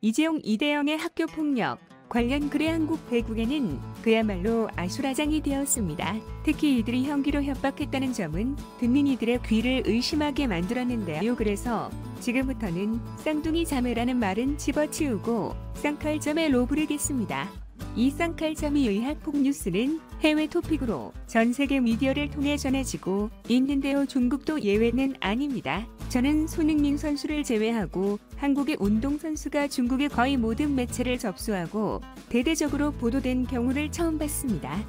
이재용 이대영의 학교 폭력 관련 글의 한국 배국에는 그야말로 아수라장이 되었습니다. 특히 이들이 형기로 협박했다는 점은 듣는 이들의 귀를 의심하게 만들었는데요. 그래서 지금부터는 쌍둥이 자매라는 말은 집어치우고 쌍칼점에 부르겠습니다. 이 쌍칼점이 의학 폭뉴스는 해외 토픽으로 전 세계 미디어를 통해 전해지고 있는데요. 중국도 예외는 아닙니다. 저는 손흥민 선수를 제외하고 한국의 운동선수가 중국의 거의 모든 매체를 접수하고 대대적으로 보도된 경우를 처음 봤습니다.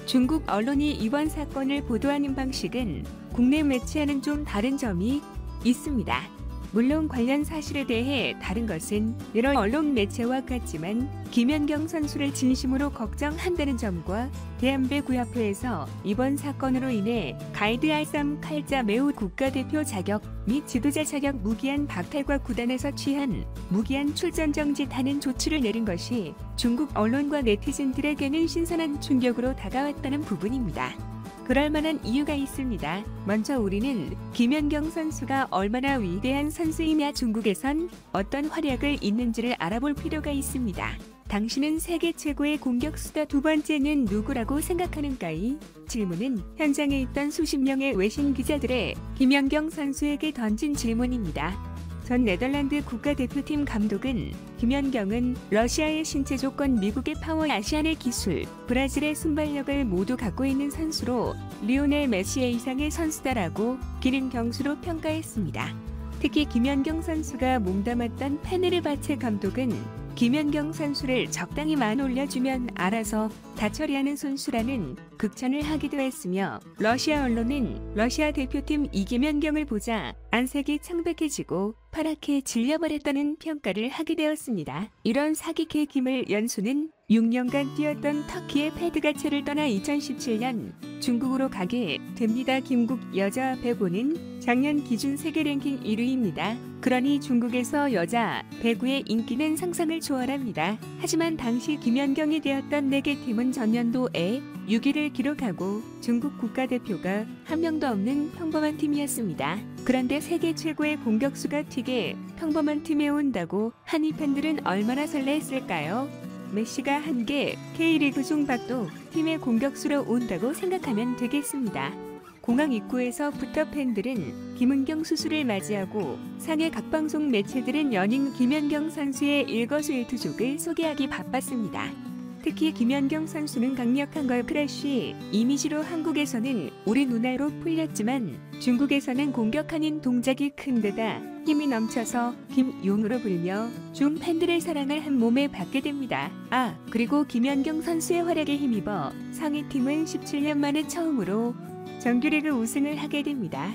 중국 언론이 이번 사건을 보도하는 방식은 국내 매체와는 좀 다른 점이 있습니다. 물론 관련 사실에 대해 다른 것은 여러 언론 매체와 같지만 김연경 선수를 진심으로 걱정한다는 점과 대한배구협회에서 이번 사건으로 인해 가이드 R3 칼자 매우 국가대표 자격 및 지도자 자격 무기한 박탈과 구단에서 취한 무기한 출전 정지하는 조치를 내린 것이 중국 언론과 네티즌들에게는 신선한 충격으로 다가왔다는 부분입니다. 그럴 만한 이유가 있습니다. 먼저 우리는 김연경 선수가 얼마나 위대한 선수이며 중국에선 어떤 활약을 있는지를 알아볼 필요가 있습니다. 당신은 세계 최고의 공격수다. 두 번째는 누구라고 생각하는가이? 질문은 현장에 있던 수십 명의 외신 기자들의 김연경 선수에게 던진 질문입니다. 전 네덜란드 국가대표팀 감독은 김연경은 러시아의 신체 조건, 미국의 파워, 아시안의 기술, 브라질의 순발력을 모두 갖고 있는 선수로 리오넬 메시의 이상의 선수다라고 기능 경수로 평가했습니다. 특히 김연경 선수가 몸담았던 페네르바체 감독은 김연경 선수를 적당히만 올려주면 알아서 다 처리하는 선수라는 극찬을 하기도 했으며 러시아 언론은 러시아 대표팀 이김연경을 보자 안색이 창백해지고 파랗게 질려버렸다는 평가를 하게 되었습니다. 이런 사기캐 김을 연수는 6년간 뛰었던 터키의 페드가체를 떠나 2017년 중국으로 가게 됩니다. 김국 여자 배구는 작년 기준 세계 랭킹 1위입니다. 그러니 중국에서 여자 배구의 인기는 상상을 초월합니다. 하지만 당시 김연경이 되었던 4개 팀은 전년도에 6위를 기록하고 중국 국가대표가 한 명도 없는 평범한 팀이었습니다. 그런데 세계 최고의 공격수가 튀게 평범한 팀에 온다고 한이 팬들은 얼마나 설레했을까요? 메시가 한 개 K리그 중박도 팀의 공격수로 온다고 생각하면 되겠습니다. 공항 입구에서부터 팬들은 김은경 수술을 맞이하고 상해 각 방송 매체들은 연인 김연경 선수의 일거수일투족을 소개하기 바빴습니다. 특히 김연경 선수는 강력한 걸 크래쉬 이미지로 한국에서는 우리 누나로 풀렸지만 중국에서는 공격하는 동작이 큰 데다 힘이 넘쳐서 김용으로 불려 중 팬들의 사랑을 한 몸에 받게 됩니다. 그리고 김연경 선수의 활약에 힘입어 상위팀은 17년 만에 처음으로 정규리그 우승을 하게 됩니다.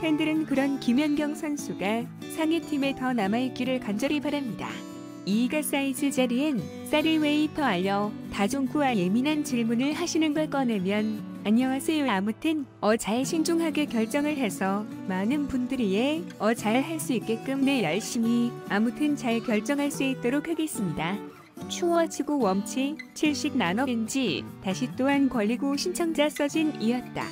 팬들은 그런 김연경 선수가 상위팀에 더 남아있기를 간절히 바랍니다. 이가 사이즈 자리엔 쌀을 웨이퍼 알려 다종구와 예민한 질문을 하시는 걸 꺼내면 안녕하세요. 아무튼 잘 신중하게 결정을 해서 많은 분들이 잘 할 수 있게끔 열심히 아무튼 잘 결정할 수 있도록 하겠습니다. 추워지고 웜치 7식 나눠인지 다시 또한 걸리고 신청자 써진이었다.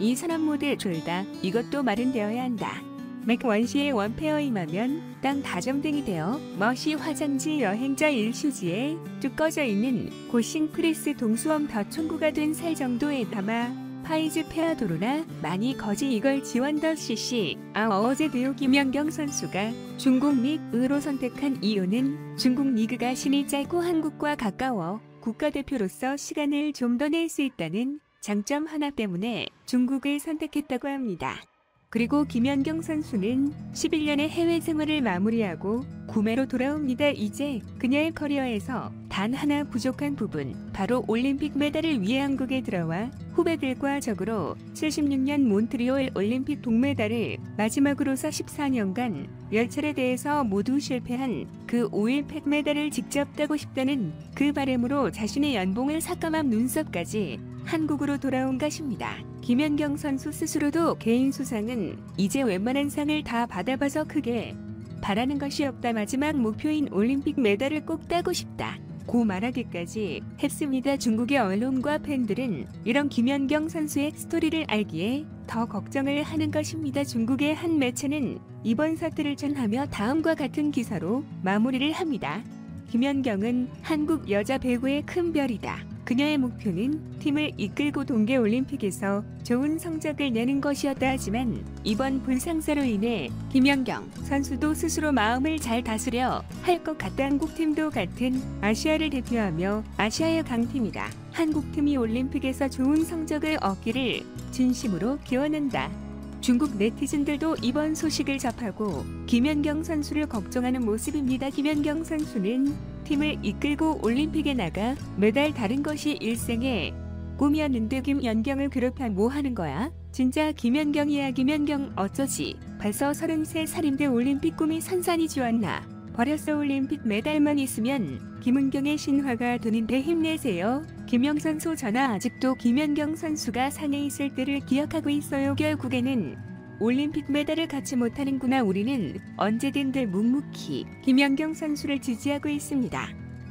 이 사람 모두 졸다. 이것도 말은 되어야 한다. 맥 원시의 원페어임하면 땅 다점등이 되어 멋이 화장지 여행자 일휴지에 뚝 꺼져 있는 고싱크리스 동수엄 더 총구가 된 살 정도에 담아 파이즈 페아도로나 많이 거지 이걸 지원 더 cc. 어제 대우 김연경 선수가 중국 리그로 선택한 이유는 중국 리그가 신이 짧고 한국과 가까워 국가대표로서 시간을 좀 더 낼 수 있다는 장점 하나 때문에 중국을 선택했다고 합니다. 그리고 김연경 선수는 11년의 해외 생활을 마무리하고 구매로 돌아옵니다. 이제 그녀의 커리어에서 단 하나 부족한 부분, 바로 올림픽 메달을 위해 한국에 들어와 후배들과 적으로 76년 몬트리올 올림픽 동메달을 마지막으로서 14년간 10차례대에서 모두 실패한 그 5일 팩메달을 직접 따고 싶다는 그 바람으로 자신의 연봉을 삭감한 눈썹까지 한국으로 돌아온 것입니다. 김연경 선수 스스로도 개인 수상은 이제 웬만한 상을 다 받아봐서 크게 바라는 것이 없다. 마지막 목표인 올림픽 메달을 꼭 따고 싶다. 고 말하기까지 했습니다. 중국의 언론과 팬들은 이런 김연경 선수의 스토리를 알기에 더 걱정을 하는 것입니다. 중국의 한 매체는 이번 사태를 전하며 다음과 같은 기사로 마무리를 합니다. 김연경은 한국 여자 배구의 큰 별이다. 그녀의 목표는 팀을 이끌고 동계올림픽에서 좋은 성적을 내는 것이었다. 하지만 이번 불상사로 인해 김연경 선수도 스스로 마음을 잘 다스려 할 것 같다. 한국팀도 같은 아시아를 대표하며 아시아의 강팀이다. 한국팀이 올림픽에서 좋은 성적을 얻기를 진심으로 기원한다. 중국 네티즌들도 이번 소식을 접하고 김연경 선수를 걱정하는 모습입니다. 김연경 선수는 팀을 이끌고 올림픽에 나가 메달 다른 것이 일생의 꿈이었는데 김연경을 괴롭혀 뭐 하는 거야? 진짜 김연경이야. 김연경 어쩌지? 벌써 33살인데 올림픽 꿈이 산산이 지웠나? 버렸어. 올림픽 메달만 있으면 김은경의 신화가 되는데 힘내세요. 김영선 소 전화 아직도 김연경 선수가 상에 있을 때를 기억하고 있어요. 결국에는 올림픽 메달을 갖지 못하는구나. 우리는 언제든 늘 묵묵히 김연경 선수를 지지하고 있습니다.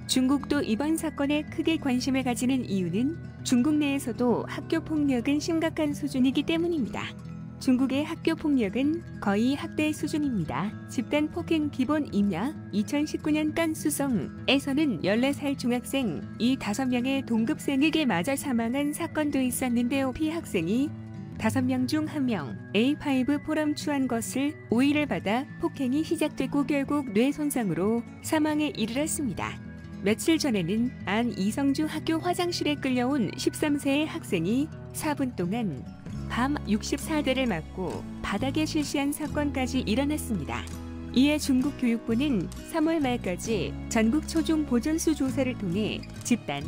중국도 이번 사건에 크게 관심을 가지는 이유는 중국 내에서도 학교 폭력은 심각한 수준이기 때문입니다. 중국의 학교 폭력은 거의 학대 수준입니다. 집단 폭행 기본 임야 2019년 깐수성에서는 14살 중학생 이 5명의 동급생에게 맞아 사망한 사건도 있었는데요. 피학생이 5명 중 1명 A5 포럼 추한 것을 오해를 받아 폭행이 시작되고 결국 뇌 손상으로 사망에 이르렀습니다. 며칠 전에는 안 이성중 학교 화장실에 끌려온 13세의 학생이 4분 동안 밤 64대를 맞고 바닥에 실시한 사건까지 일어났습니다. 이에 중국 교육부는 3월 말까지 전국 초중 보존수 조사를 통해 집단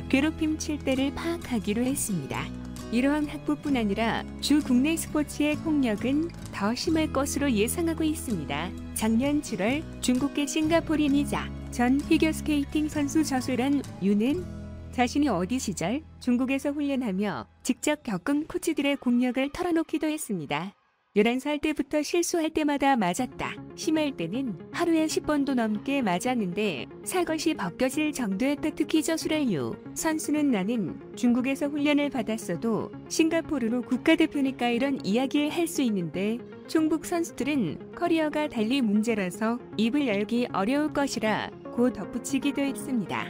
괴롭힘 7대를 파악하기로 했습니다. 이러한 학부뿐 아니라 주 국내 스포츠의 폭력은 더 심할 것으로 예상하고 있습니다. 작년 7월 중국계 싱가포르인이자 전 피겨스케이팅 선수 저수란 유는 자신이 어디 시절 중국에서 훈련하며 직접 겪은 코치들의 공력을 털어놓기도 했습니다. 11살 때부터 실수할 때마다 맞았다. 심할 때는 하루에 10번도 넘게 맞았는데 살것이 벗겨질 정도였다. 특히 저수랄유 선수는 나는 중국에서 훈련을 받았어도 싱가포르로 국가대표니까 이런 이야기를 할 수 있는데 중국 선수들은 커리어가 달리 문제라서 입을 열기 어려울 것이라 고 덧붙이기도 했습니다.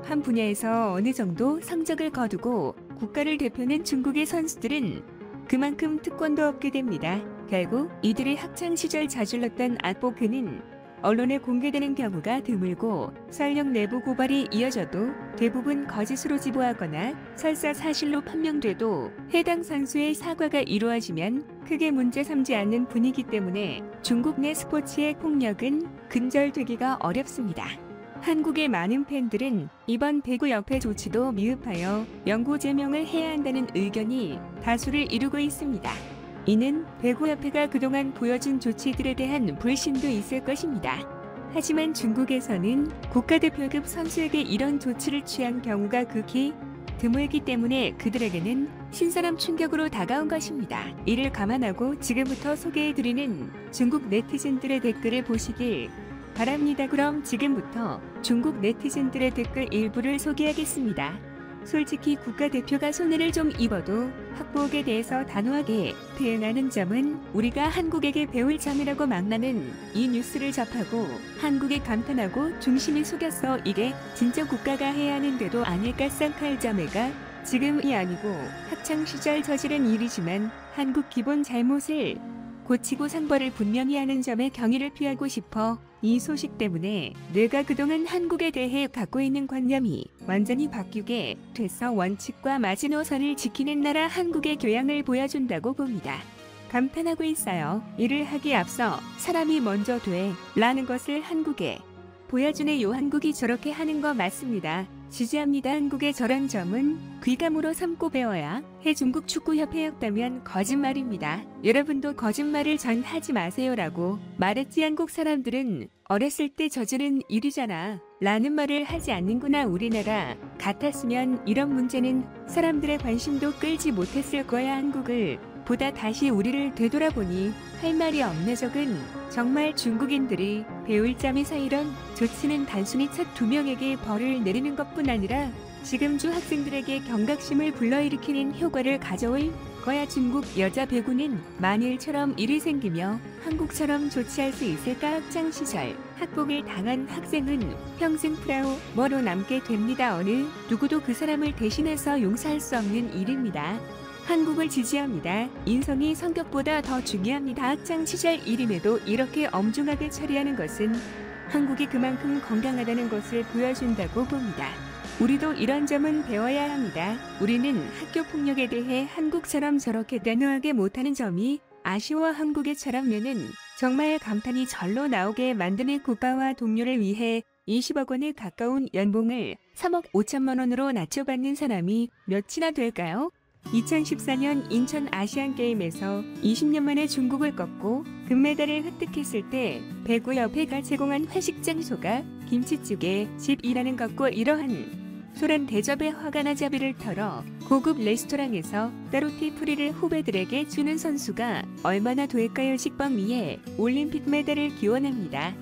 한 분야에서 어느 정도 성적을 거두고 국가를 대표하는 중국의 선수들은 그만큼 특권도 얻게 됩니다. 결국 이들의 학창시절 저질렀던 악보그는 언론에 공개되는 경우가 드물고 설령 내부 고발이 이어져도 대부분 거짓으로 지부하거나 설사 사실로 판명돼도 해당 선수의 사과가 이루어지면 크게 문제 삼지 않는 분위기 때문에 중국 내 스포츠의 폭력은 근절되기가 어렵습니다. 한국의 많은 팬들은 이번 배구협회 조치도 미흡하여 영구 제명을 해야 한다는 의견이 다수를 이루고 있습니다. 이는 배구협회가 그동안 보여준 조치들에 대한 불신도 있을 것입니다. 하지만 중국에서는 국가대표급 선수에게 이런 조치를 취한 경우가 극히 드물기 때문에 그들에게는 신선한 충격으로 다가온 것입니다. 이를 감안하고 지금부터 소개해드리는 중국 네티즌들의 댓글을 보시길 바랍니다. 그럼 지금부터 중국 네티즌들의 댓글 일부를 소개하겠습니다. 솔직히 국가대표가 손해를 좀 입어도 학복에 대해서 단호하게 대응하는 점은 우리가 한국에게 배울 점이라고 막나는 이 뉴스를 접하고 한국에 감탄하고 중심이 속였어. 이게 진짜 국가가 해야 하는데도 아닐까 생각할 점에가 지금이 아니고 학창시절 저지른 일이지만 한국 기본 잘못을 고치고 상벌을 분명히 하는 점에 경의를 표하고 싶어 이 소식 때문에 내가 그동안 한국에 대해 갖고 있는 관념이 완전히 바뀌게 돼서 원칙과 마지노선을 지키는 나라 한국의 교양을 보여준다고 봅니다. 감탄하고 있어요. 이를 하기에 앞서 사람이 먼저 돼 라는 것을 한국에 보여주네요. 한국이 저렇게 하는 거 맞습니다. 지지합니다. 한국의 저런 점은 귀감으로 삼고 배워야 해. 중국 축구협회였다면 거짓말입니다. 여러분도 거짓말을 전 하지 마세요라고 말했지. 한국 사람들은 어렸을 때 저지른 일이잖아 라는 말을 하지 않는구나. 우리나라 같았으면 이런 문제는 사람들의 관심도 끌지 못했을 거야. 한국을 보다 다시 우리를 되돌아보니 할 말이 없네. 적은 정말 중국인들이 배울 점이 사이런 조치는 단순히 첫 2명에게 벌을 내리는 것뿐 아니라 지금 주 학생들에게 경각심을 불러일으키는 효과를 가져올 거야. 중국 여자 배구는 만일처럼 일이 생기며 한국처럼 조치할 수 있을까? 학창 시절 학폭을 당한 학생은 평생 트라우마로 남게 됩니다. 어느 누구도 그 사람을 대신해서 용서할 수 없는 일입니다. 한국을 지지합니다. 인성이 성격보다 더 중요합니다. 학창 시절 일임에도 이렇게 엄중하게 처리하는 것은 한국이 그만큼 건강하다는 것을 보여준다고 봅니다. 우리도 이런 점은 배워야 합니다. 우리는 학교 폭력에 대해 한국처럼 저렇게 단호하게 못하는 점이 아쉬워. 한국의처럼 면은 정말 감탄이 절로 나오게 만드는 국가와 동료를 위해 20억 원에 가까운 연봉을 3억 5천만 원으로 낮춰받는 사람이 몇이나 될까요? 2014년 인천 아시안게임에서 20년 만에 중국을 꺾고 금메달을 획득했을 때 배구협회가 제공한 회식 장소가 김치찌개 집이라는 것과 이러한 소란 대접에 화가 나 자비를 털어 고급 레스토랑에서 따로티프리를 후배들에게 주는 선수가 얼마나 될까요? 식빵 위에 올림픽 메달을 기원합니다.